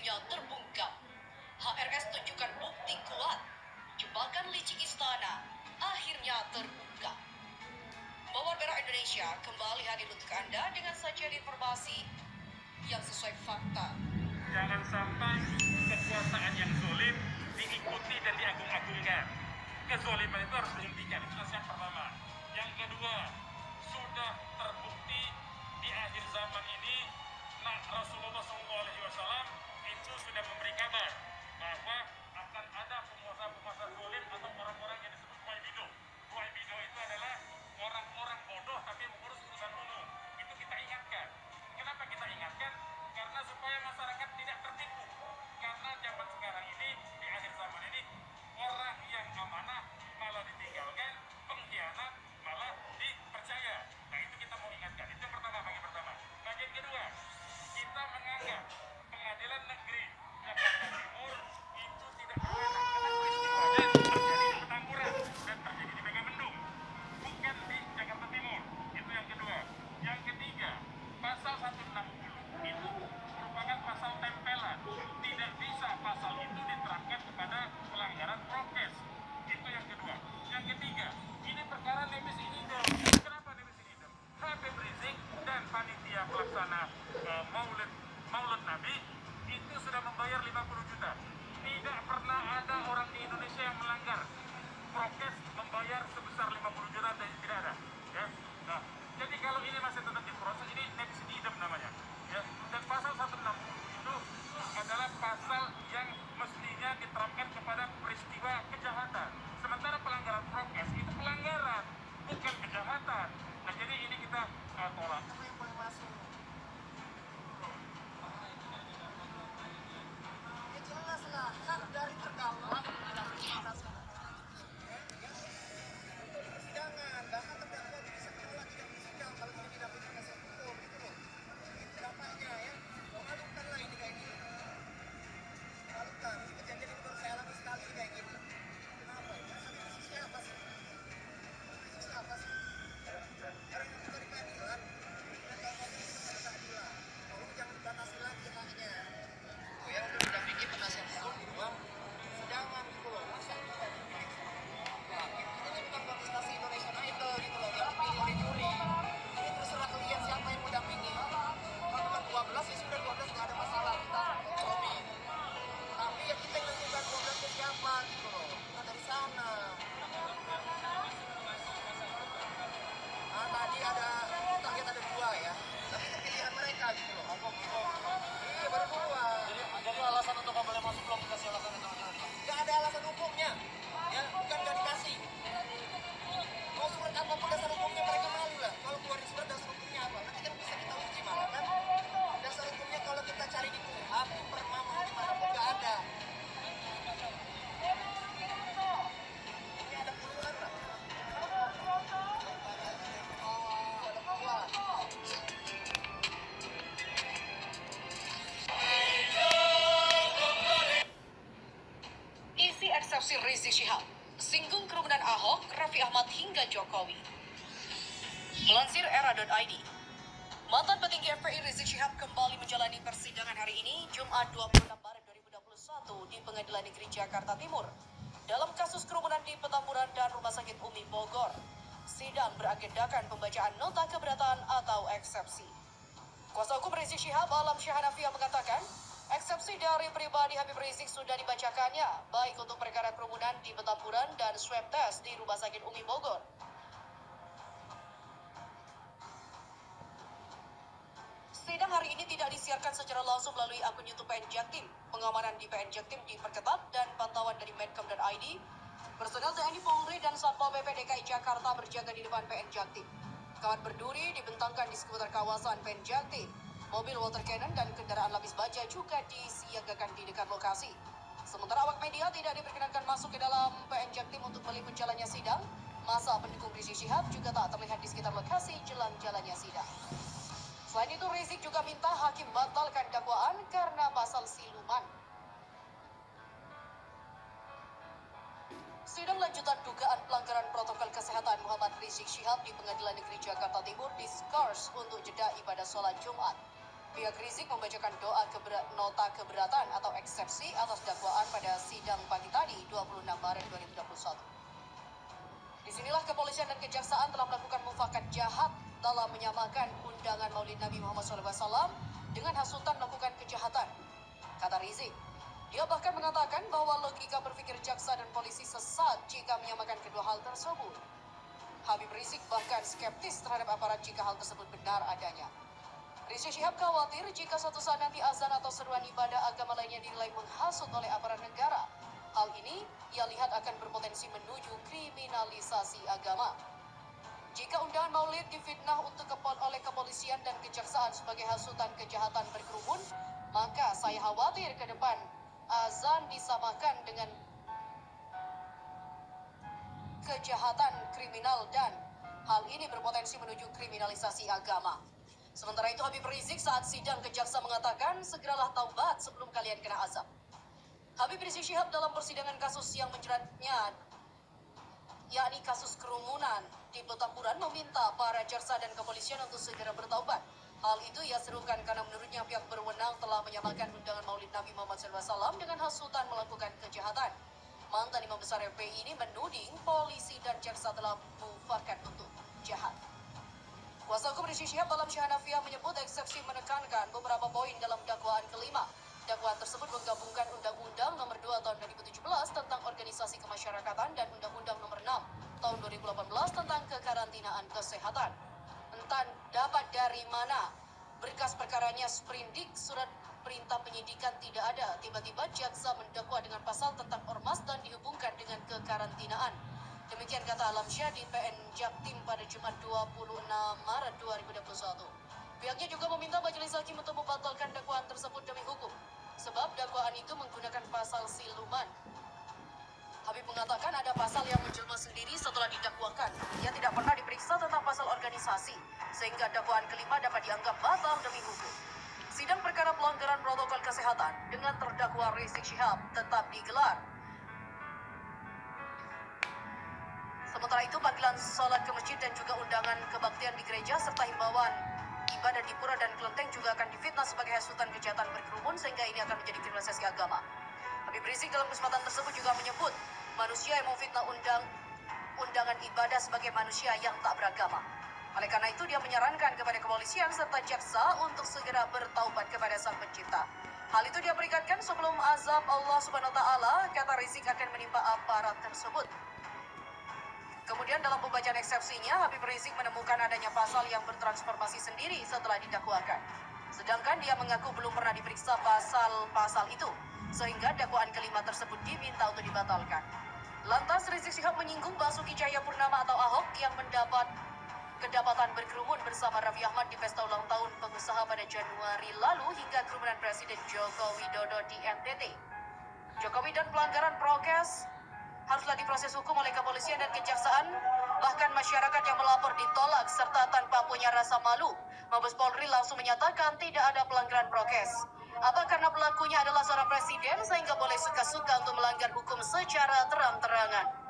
akhirnya terbungkam. HRS tunjukkan bukti kuat. Jebakan licik istana akhirnya terbungkam. Mawar Merah Indonesia kembali hadir untuk Anda dengan sajian informasi yang sesuai fakta. Jangan sampai kekuasaan yang zolim diikuti dan diagung-agungkan. Kezoliman itu harus dihentikan. Itu nasihat pertama. Yang kedua, sudah terbukti di akhir zaman ini, Rasulullah SAW itu sudah memberi kabar bahwa akan ada penguasa-penguasa zolim atau orang-orang yang disebut waibido. Waibido itu adalah orang-orang bodoh tapi mengurus urusan umum. Itu kita ingatkan. Kenapa kita ingatkan? Karena supaya masyarakat tidak tertipu. Karena zaman sekarang ini, di akhir zaman ini, orang yang amanah malah ditinggalkan, pengkhianat malah dipercaya. Nah, itu kita mau ingatkan. Itu yang pertama, bagian pertama. Bagian kedua, kita menganggap pengadilan negeri Jakarta Timur itu tidak berwenang karena peristiwanya terjadi di Petamburan dan terjadi di Megamendung, bukan di Jakarta Timur. Itu yang kedua. Yang ketiga, pasal 160 itu merupakan pasal tempelan. Tidak bisa pasal itu diterapkan kepada pelanggaran prokes. Itu yang kedua. Yang ketiga, ini perkara nebis in idem. Kenapa nebis in idem? Habib Rizik dan panitia pelaksana Maulid Nabi itu sudah membayar 50 juta. Tidak pernah ada orang di Indonesia yang melanggar prokes membayar sebesar 50 juta dan tidak ada. Ya. Nah, jadi kalau ini masih tetap diproses, ini nebis in idem namanya. Ya. Dan pasal 160 itu adalah pasal yang mestinya diterapkan kepada peristiwa kejahatan. Sementara pelanggaran prokes itu pelanggaran, bukan kejahatan. Nah, jadi ini kita tolak. Jelaslah hak dari terdakwa jangan, bahkan terdakwa bisa menolak tidak bersidang kalau tidak didampingi penasihat hukum, gitu loh. Itu dampaknya ya. Memalukanlah ini kayak gini. Memalukan. Kejadian ini baru saya alami sekali kayak gini. Kenapa? Ini siapa sih? Ini siapa sih? Orang yang mencari keadilan dan kalau ini mencari keadilan, tolong jangan dibatasi lagi haknya. Itu ya, untuk didampingi penasihat hukum di ruang persidangan, gitu loh. Masa kita nah, ini bukan kontestasi Indonesian Idol gitu loh, yang dipilih oleh juri. Ini terserah kalian siapa yang mau dampingi. Kalau bukan 12 ya sudah 12, nggak ada masalah, kita lobby. Tapi ya kita yang tentukan 12 itu siapa gitu loh. Nah, dari sana. Nah, tadi ada, kita lihat ada 2 ya. Tapi itu pilihan mereka gitu loh. Iya, baru 2. Jadi alasan untuk nggak boleh masuk belum dikasih alasan itu? Nggak ada alasan hukumnya. Ya, bukan nggak dikasih. Mau surat apapun dasar hukumnya mereka malu lah. Kalau keluarin surat dasar hukumnya apa? Nanti kan bisa kita uji malah kan. Dasar hukumnya kalau kita cari di KUHP, di Perma mau di mana pun nggak ada. Ini ada puluhan lah. Oh, ada puluhan. Isi eksepsi Rizik Syihab singgung kerumunan Ahok, Raffi Ahmad hingga Jokowi. Melansir era.id, mantan petinggi FPI Rizik Syihab kembali menjalani persidangan hari ini, Jumat 26 Maret 2021 di Pengadilan Negeri Jakarta Timur dalam kasus kerumunan di Petamburan dan Rumah Sakit Umi Bogor. Sidang beragendakan pembacaan nota keberatan atau eksepsi. Kuasa hukum Rizik Syihab, Alam Syahanafia, mengatakan eksepsi dari pribadi Habib Rizik sudah dibacakannya, baik untuk perkara kerumunan di Petamburan dan swab test di Rumah Sakit Umi Bogor. Sidang hari ini tidak disiarkan secara langsung melalui akun YouTube PN Jaktim. Pengamanan di PN Jaktim diperketat dan pantauan dari Medcom.id. Personel TNI Polri dan Satpol PP DKI Jakarta berjaga di depan PN Jaktim. Kawat berduri dibentangkan di sekitar kawasan PN Jaktim. Mobil water cannon dan kendaraan lapis baja juga disiagakan di dekat lokasi. Sementara awak media tidak diperkenankan masuk ke dalam PN Jaktim untuk meliput jalannya sidang. Masa pendukung Rizik Syihab juga tak terlihat di sekitar lokasi jelang jalannya sidang. Selain itu, Rizik juga minta hakim batalkan dakwaan karena pasal siluman. Sidang lanjutan dugaan pelanggaran protokol kesehatan Muhammad Rizik Syihab di Pengadilan Negeri Jakarta Timur diskors untuk jeda ibadah sholat Jumat. Pihak Rizik membacakan nota keberatan atau eksepsi atas dakwaan pada sidang pagi tadi 26 Maret 2021. Disinilah kepolisian dan kejaksaan telah melakukan mufakat jahat dalam menyamakan undangan Maulid Nabi Muhammad SAW dengan hasutan melakukan kejahatan. Kata Rizik, dia bahkan mengatakan bahwa logika berpikir jaksa dan polisi sesat jika menyamakan kedua hal tersebut. Habib Rizik bahkan skeptis terhadap aparat jika hal tersebut benar adanya. Rizik Syihab khawatir jika suatu saat nanti azan atau seruan ibadah agama lainnya dinilai menghasut oleh aparat negara. Hal ini ia lihat akan berpotensi menuju kriminalisasi agama. Jika undangan maulid difitnah oleh kepolisian dan kejaksaan sebagai hasutan kejahatan berkerumun, maka saya khawatir ke depan azan disamakan dengan kejahatan kriminal dan hal ini berpotensi menuju kriminalisasi agama. Sementara itu Habib Rizik saat sidang ke jaksa mengatakan, segeralah taubat sebelum kalian kena azab. Habib Rizik Syihab dalam persidangan kasus yang menjeratnya, yakni kasus kerumunan di Petamburan, meminta para jaksa dan kepolisian untuk segera bertaubat. Hal itu ia serukan karena menurutnya pihak berwenang telah menyamakan undangan Maulid Nabi Muhammad SAW dengan hasutan melakukan kejahatan. Mantan Imam Besar FPI ini menuding polisi dan jaksa telah mufakat untuk jahat. Kuasa hukum Rizik Syihab dalam Syahanafiah menyebut eksepsi menekankan beberapa poin dalam dakwaan kelima. Dakwaan tersebut menggabungkan Undang-Undang Nomor 2 Tahun 2017 tentang Organisasi Kemasyarakatan dan Undang-Undang Nomor 6 Tahun 2018 tentang Kekarantinaan Kesehatan. Entah dapat dari mana berkas perkaranya sprindik, surat perintah penyidikan tidak ada. Tiba-tiba jaksa mendakwa dengan pasal tentang ormas dan dihubungkan dengan kekarantinaan. Demikian kata Alamsyah di PN Jaktim pada Jumat 26 Maret 2021. Pihaknya juga meminta majelis hakim untuk membatalkan dakwaan tersebut demi hukum, sebab dakwaan itu menggunakan pasal siluman. Habib mengatakan ada pasal yang menjelma sendiri setelah didakwakan. Ia tidak pernah diperiksa tentang pasal organisasi, sehingga dakwaan kelima dapat dianggap batal demi hukum. Sidang perkara pelanggaran protokol kesehatan dengan terdakwa Rizik Syihab tetap digelar. Sementara itu, panggilan sholat ke masjid dan juga undangan kebaktian di gereja serta himbauan ibadah di pura dan kelenteng juga akan difitnah sebagai hasutan kejahatan berkerumun sehingga ini akan menjadi kriminalisasi agama. Habib Rizik dalam kesempatan tersebut juga menyebut manusia yang memfitnah undangan ibadah sebagai manusia yang tak beragama. Oleh karena itu, dia menyarankan kepada kepolisian serta jaksa untuk segera bertaubat kepada Sang Pencipta. Hal itu dia perikatkan sebelum azab Allah Subhanahu wa taala, kata Rizik, akan menimpa aparat tersebut. Kemudian dalam pembacaan eksepsinya, Habib Rizik menemukan adanya pasal yang bertransformasi sendiri setelah didakwakan. Sedangkan dia mengaku belum pernah diperiksa pasal-pasal itu, sehingga dakwaan kelima tersebut diminta untuk dibatalkan. Lantas Rizik Syihab menyinggung Basuki Cahayapurnama atau Ahok yang mendapat kedapatan berkerumun bersama Raffi Ahmad di pesta ulang tahun pengusaha pada Januari lalu hingga kerumunan Presiden Joko Widodo di NTT. Jokowi dan pelanggaran prokes haruslah diproses hukum oleh kepolisian dan kejaksaan. Bahkan masyarakat yang melapor ditolak serta tanpa punya rasa malu. Mabes Polri langsung menyatakan tidak ada pelanggaran prokes. Apa karena pelakunya adalah seorang presiden sehingga boleh suka-suka untuk melanggar hukum secara terang-terangan?